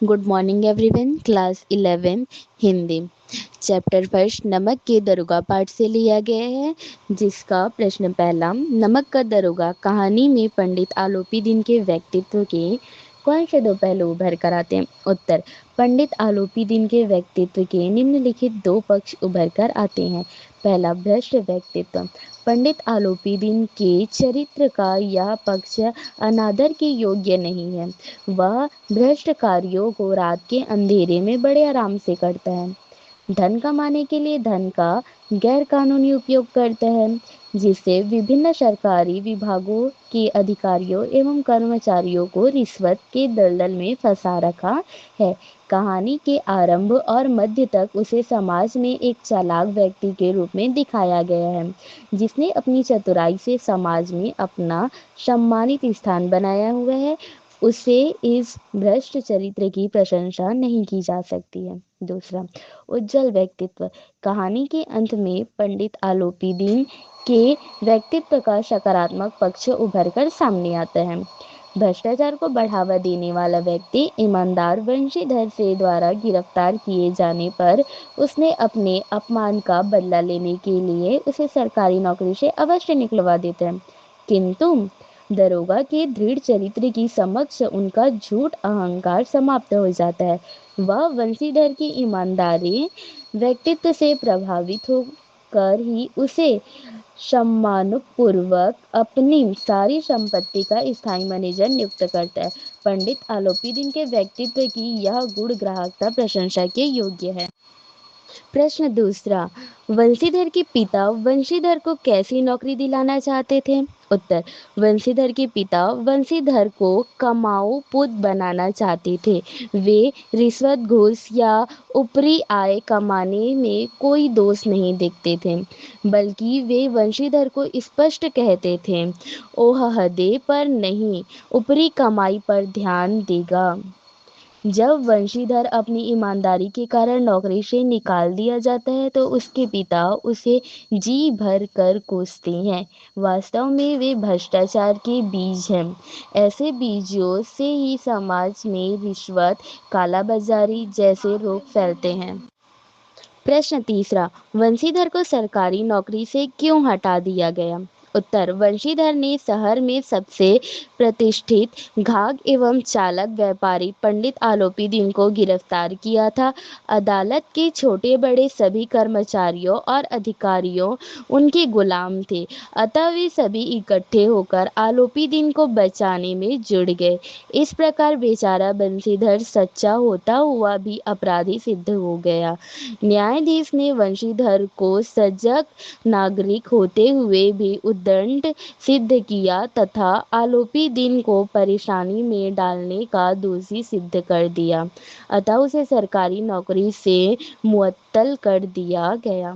Good morning everyone. Class 11 Hindi chapter first नमक के दरोगा पाठ से लिया गया है, जिसका प्रश्न पहला, नमक का दरोगा कहानी में पंडित आलोपी दिन के व्यक्तित्व के कौन से दो पहलू उभर कर आते हैं। उत्तर, पंडित आलोपी दिन के व्यक्तित्व के निम्नलिखित दो पक्ष उभर कर आते हैं। पहला, भ्रष्ट व्यक्तित्व। पंडित आलोपी दिन के चरित्र का यह पक्ष अनादर के योग्य नहीं है। वह भ्रष्ट कार्यों को रात के अंधेरे में बड़े आराम से करता है। धन कमाने के लिए धन का गैर कानूनी उपयोग करता है, जिससे विभिन्न सरकारी विभागों के अधिकारियों एवं कर्मचारियों को रिश्वत के दलदल में फंसा रखा है। कहानी के आरंभ और मध्य तक उसे समाज में एक चालाक व्यक्ति के रूप में दिखाया गया है, जिसने अपनी चतुराई से समाज में अपना सम्मानित स्थान बनाया हुआ है। उसे इस भ्रष्ट चरित्र की प्रशंसा नहीं की जा सकती है। दूसरा, उज्जवल व्यक्तित्व। कहानी के अंत में पंडित आलोपी दिन के व्यक्तित्व का सकारात्मक पक्ष उभर कर सामने आता है। भ्रष्टाचार को बढ़ावा देने वाला व्यक्ति ईमानदार वंशीधर से द्वारा गिरफ्तार किए जाने पर उसने अपने अपमान का बदला लेने के लिए उसे सरकारी नौकरी से अवश्य निकलवा देते हैं, किंतु दरोगा के दृढ़ चरित्र की समक्ष उनका झूठ अहंकार समाप्त हो जाता है। वह वंशीधर की ईमानदारी व्यक्तित्व से प्रभावित होकर ही उसे सम्मानपूर्वक अपनी सारी संपत्ति का स्थायी मैनेजर नियुक्त करता है। पंडित आलोपी दिन के व्यक्तित्व की यह गुण ग्राहकता प्रशंसा के योग्य है। प्रश्न दूसरा, वंशीधर के पिता वंशीधर को कैसी नौकरी दिलाना चाहते थे। उत्तर, वंशीधर के पिता वंशीधर को कमाऊ पुत बनाना चाहते थे। वे रिश्वत, घूस या ऊपरी आय कमाने में कोई दोष नहीं देखते थे, बल्कि वे वंशीधर को स्पष्ट कहते थे, ओहदे पर नहीं, ऊपरी कमाई पर ध्यान देगा। जब वंशीधर अपनी ईमानदारी के कारण नौकरी से निकाल दिया जाता है तो उसके पिता उसे जी भर कर कोसते हैं। वास्तव में वे भ्रष्टाचार के बीज हैं। ऐसे बीजों से ही समाज में रिश्वत, कालाबाजारी जैसे रोग फैलते हैं। प्रश्न तीसरा, वंशीधर को सरकारी नौकरी से क्यों हटा दिया गया। उत्तर, वंशीधर ने शहर में सबसे प्रतिष्ठित घाघ एवं चालक व्यापारी पंडित आलोपी दिन को गिरफ्तार किया था। अदालत के छोटे बड़े सभी कर्मचारियों और अधिकारियों उनके गुलाम थे, अतः वे सभी इकट्ठे होकर आलोपी दिन को बचाने में जुड़ गए। इस प्रकार बेचारा बंशीधर सच्चा होता हुआ भी अपराधी सिद्ध हो गया। न्यायाधीश ने वंशीधर को सजग नागरिक होते हुए भी उद्दंड सिद्ध किया तथा आलोपी दिन को परेशानी में डालने का दोषी सिद्ध कर दिया, अतः उसे सरकारी नौकरी से मुअत्तल कर दिया गया।